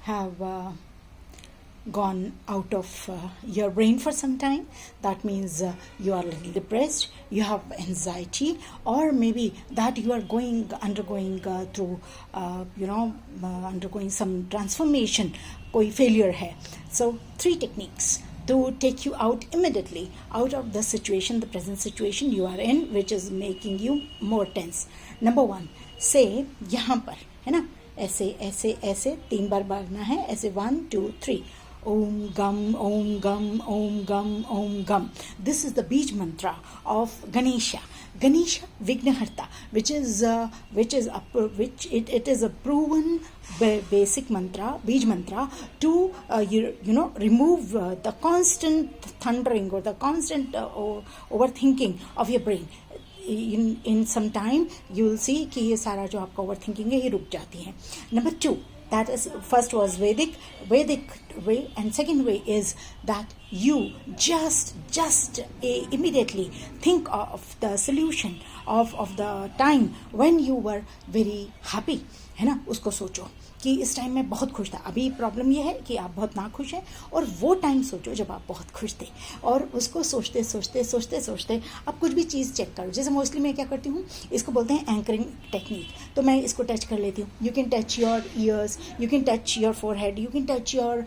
have gone out of your brain for some time. That means you are a little depressed, you have anxiety, or maybe that you are undergoing through undergoing some transformation, कोई failure है. So 3 techniques to take you out immediately out of the situation, the present situation you are in, which is making you more tense. Number 1, say यहाँ पर है ना, ऐसे ऐसे ऐसे 3 बार बोलना है, ऐसे 1 2 3. Om Gam, Om Gam, Om Gam, Om Gam. This is the Bij mantra of Ganesha. Ganesha Vignaharta, which is a proven basic mantra, Bij mantra, to remove the constant thundering or the constant overthinking of your brain. In some time you will see कि ये सारा जो आपका overthinking है ये रुक जाती है. Number 2, that is, first was Vedic way, and second way is that you just immediately think of the solution of the time when you were very happy, है ना. उसको सोचो कि इस टाइम में बहुत खुश था. अभी प्रॉब्लम ये है कि आप बहुत नाखुश हैं, और वो टाइम सोचो जब आप बहुत खुश थे, और उसको सोचते सोचते अब कुछ भी चीज़ चेक करो. जैसे मोस्टली मैं क्या करती हूँ, इसको बोलते हैं एंकरिंग टेक्निक. तो मैं इसको टच कर लेती हूँ. You can touch your ears, you can touch your forehead, you can touch your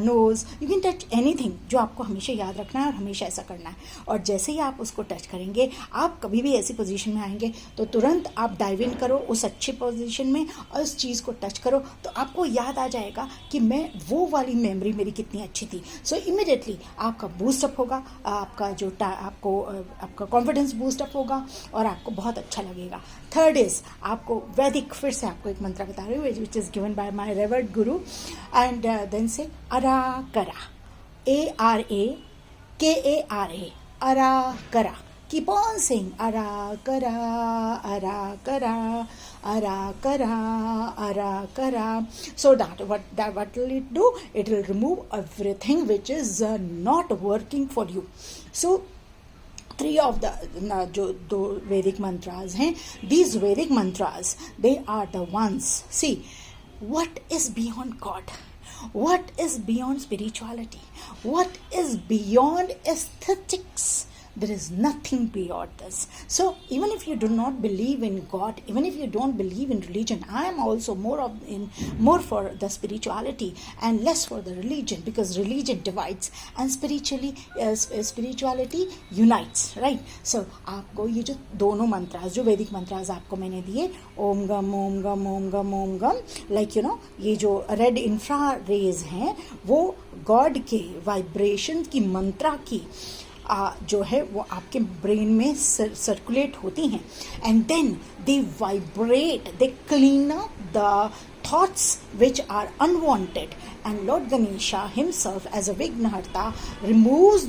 nose, you can touch anything जो आपको हमेशा याद रखना है और हमेशा ऐसा करना है. और जैसे ही आप उसको टच करेंगे, आप कभी भी ऐसी पोजीशन में आएंगे तो तुरंत आप डाइव इन करो उस अच्छी पोजीशन में और उस चीज़ को टच करो, तो आपको याद आ जाएगा कि मैं वो वाली मेमोरी मेरी कितनी अच्छी थी. सो इमीडिएटली आपका बूस्टअप होगा, आपका जो आपका कॉन्फिडेंस बूस्टअप होगा और आपको बहुत अच्छा लगेगा. थर्ड इज आपको वैदिक, फिर से आपको एक मंत्र बता रही हूँ which is given by my reward Guru. And then से अरा करा, ARAKARA, अरा करा. Keep on saying ara kara, ara kara, ara kara, ara kara. So that what will it do? It will remove everything which is not working for you. So 3 of the जो 2 Vedic mantras हैं, these Vedic mantras, they are the ones. See, what is beyond God? What is beyond spirituality? What is beyond aesthetics? There is nothing beyond this. So even if you do not believe in God, even if you don't believe in religion, I am also more for the spirituality and less for the religion, because religion divides and spirituality unites, right? So आपको ये जो दोनों मंत्रास, जो वैदिक मंत्रास आपको मैंने दिए, ओम गम ओम गम ओम गम ओम गम, like ये जो रेड इंफ्रा रेज हैं, वो गॉड के वाइब्रेशन की मंत्रा की जो है वो आपके ब्रेन में सर्कुलेट होती हैं, and then they vibrate, they clean up the thoughts which are unwanted, and Lord Ganesha himself as a Vignaharta removes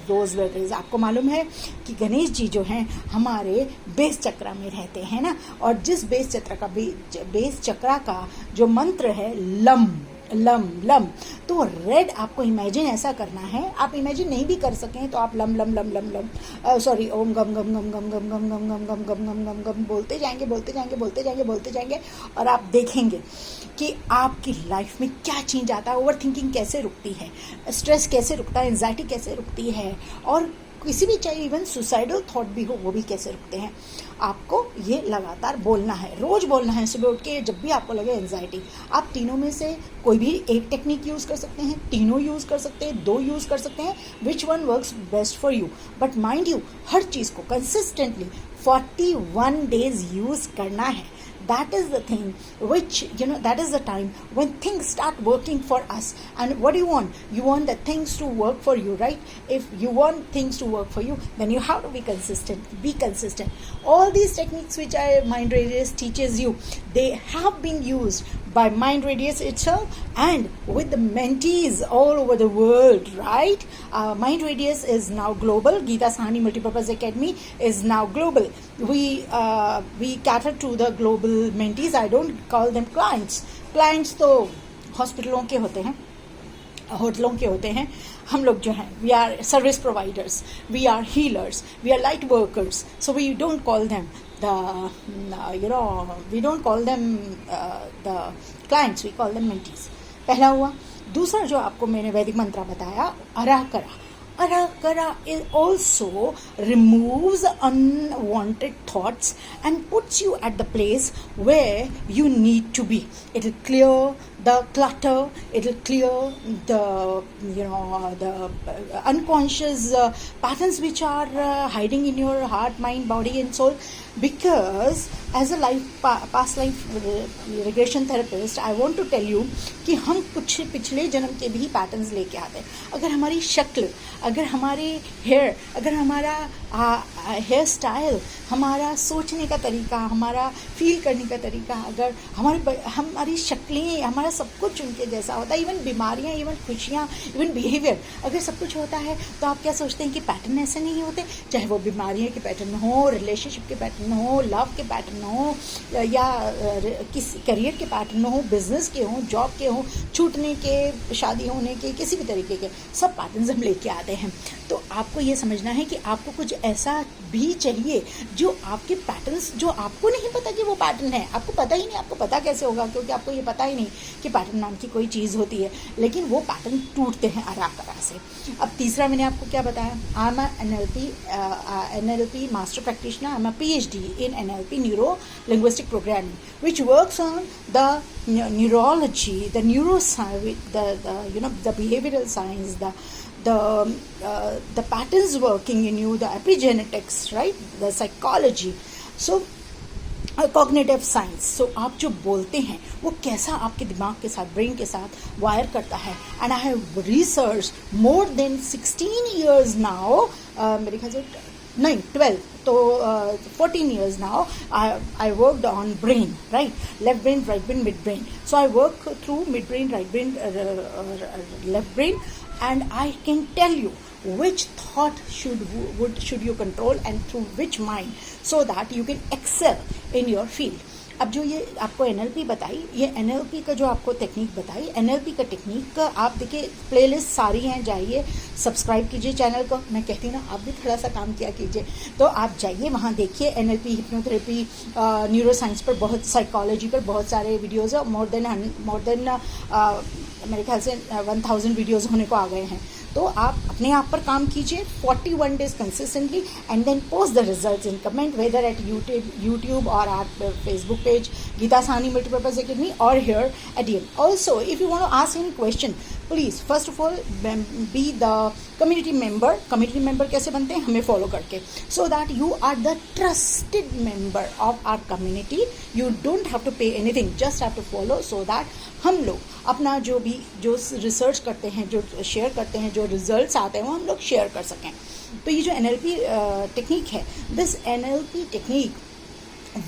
those letters. आपको मालूम है कि गणेश जी जो हैं हमारे बेस चक्रा में रहते हैं ना, और जिस बेस चक्रा का जो मंत्र है लम लम लम, तो रेड आपको इमेजिन ऐसा करना है. आप इमेजिन नहीं भी कर सकें तो आप लम लम लम लम लम सॉरी ओम गम गम गम गम गम गम गम गम गम गम गम गम गम बोलते जाएंगे, और आप देखेंगे कि आपकी लाइफ में क्या चेंज आता है. ओवर थिंकिंग कैसे रुकती है, स्ट्रेस कैसे रुकता है, एंजाइटी कैसे रुकती है, और किसी भी चाहे इवन सुसाइडल थॉट भी हो वो भी कैसे रुकते हैं. आपको ये लगातार बोलना है, रोज बोलना है. सुबह उठ के जब भी आपको लगे एंजाइटी, आप तीनों में से कोई भी एक टेक्निक यूज़ कर सकते हैं, तीनों यूज़ कर सकते हैं, 2 यूज़ कर सकते हैं, which one works best for you. But mind you, हर चीज़ को कंसिस्टेंटली 41 days यूज़ करना है. That is the thing which, that is the time when things start working for us. And what do you want? You want the things to work for you, right? If you want things to work for you, then you have to be consistent. Be consistent. All these techniques which Mind Radius teaches you, they have been used by Mind Radius itself and with the mentees all over the world, right? Mind Radius is now global. Geeta Sahani Multipurpose Academy is now global. We cater to the global mentees. I don't call them clients. Clients तो हॉस्पिटलों के होते हैं, होटलों के होते हैं. हम लोग जो हैं, we are service providers, we are healers, we are light workers. So we don't call them we don't call them the clients, we call them mentees. पहला हुआ। दूसरा जो आपको मैंने वैदिक मंत्र बताया, अराकरा, Arakara is also removes unwanted thoughts and puts you at the place where you need to be. It will clear the clutter. It will clear the the unconscious patterns which are hiding in your heart, mind, body, and soul. Because as a past life regression therapist, I want to tell you कि हम कुछ पिछले जन्म के भी patterns लेके आते हैं. अगर हमारी शक्ल, अगर हमारे हेयर, अगर हमारा हेयर स्टाइल, हमारा सोचने का तरीका, हमारा फील करने का तरीका, अगर हमारी शक्लें, हमारा सब कुछ उनके जैसा होता है, इवन बीमारियां, इवन खुशियां, इवन बिहेवियर, अगर सब कुछ होता है, तो आप क्या सोचते हैं कि पैटर्न ऐसे नहीं होते? चाहे वो बीमारियों के पैटर्न हो, रिलेशनशिप के पैटर्न हो, लव के पैटर्न हो, या किसी करियर के पैटर्न हो, बिजनेस के हो, जॉब के हो, छूटने के, शादी होने के, किसी भी तरीके के सब पैटर्न्स हम लेके आते हैं. तो आपको ये समझना है कि आपको कुछ ऐसा भी चाहिए जो आपके पैटर्न्स, जो आपको नहीं पता कि वो पैटर्न है, आपको पता ही नहीं, आपको पता कैसे होगा, क्योंकि आपको ये पता ही नहीं कि पैटर्न नाम की कोई चीज़ होती है, लेकिन वो पैटर्न टूटते हैं अराकरा से. अब तीसरा मैंने आपको क्या बताया, I am NLP master practitioner, I am PhD in NLP neuro linguistic programming which works on the neurology, the neuroscience, the behavioral science, the patterns working in you, the epigenetics, right, the psychology, so cognitive science. So आप जो बोलते हैं वो कैसा आपके दिमाग के साथ, ब्रेन के साथ वायर करता है. And I have research more than 16 years now, मेरे ख्याल से नहीं 12, तो 14 years now. I worked on brain, right, left brain, right brain, mid brain. So I work through mid brain, right brain, left brain, and I can tell you which thought should you control and through which mind, so that you can excel in your field. अब जो ये आपको NLP बताई, ये NLP का जो आपको technique बताई, NLP का टेक्निक का आप देखिए प्लेलिस्ट सारी हैं, जाइए सब्सक्राइब कीजिए चैनल को. मैं कहती हूँ ना, आप भी थोड़ा सा काम किया कीजिए, तो आप जाइए वहाँ देखिए NLP, हिप्नोथेरेपी, न्यूरो साइंस पर बहुत, साइकोलॉजी पर बहुत सारे वीडियोज़ है. मोर देन मेरे ख्याल से 1000 वीडियोज़ होने को आ गए हैं. तो आप अपने आप पर काम कीजिए 41 days consistently and then post the results in comment, whether at YouTube or at Facebook page Geeta Sahni Multipurpose Academy, or here at DM. Also, if you want to ask any question, please first of all be the community member. Community member कैसे बनते हैं? हमें follow करके, so that you are the trusted member of our community. You don't have to pay anything, just have to follow, so that हम लोग अपना जो research करते हैं, जो शेयर करते हैं, जो रिजल्ट्स आते हैं, वो हम लोग शेयर कर सकें. तो ये जो NLP टेक्निक है, this NLP technique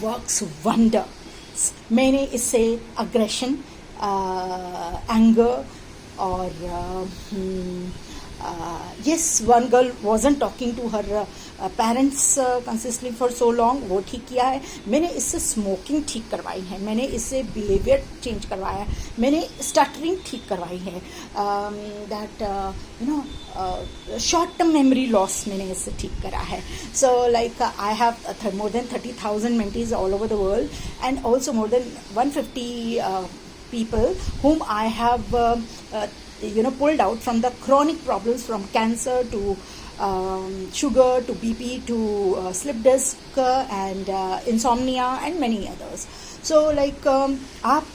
works wonders. मैंने इससे अग्रेशन, एंगर, और yes, one girl wasn't talking to her parents consistently for so long, वो ठीक किया है. मैंने इससे स्मोकिंग ठीक करवाई है, मैंने इससे बिहेवियर चेंज करवाया है, मैंने स्टटरिंग ठीक करवाई है, शॉर्ट टर्म मेमोरी लॉस मैंने इससे ठीक करा है. So like I have more than 30,000 mentees all over the world, and also more than 150 people whom I have pulled out from the chronic problems, from cancer to sugar to BP to slip disc and insomnia and many others. So like आप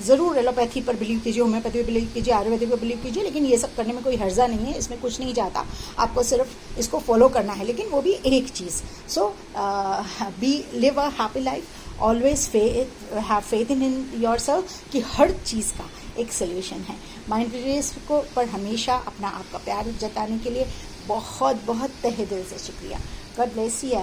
ज़रूर allopathy पर believe कीजिए, homeopathy पर believe कीजिए, आयुर्वेदिक पर believe कीजिए, लेकिन ये सब करने में कोई हर्जा नहीं है, इसमें कुछ नहीं जाता, आपको सिर्फ इसको फॉलो करना है, लेकिन वो भी एक चीज़. So live a happy life, always have faith in yourself कि हर चीज़ का एक सोल्यूशन है. माइंडफुलनेस को पर हमेशा अपना आपका प्यार जताने के लिए बहुत बहुत तहे दिल से शुक्रिया. God bless you.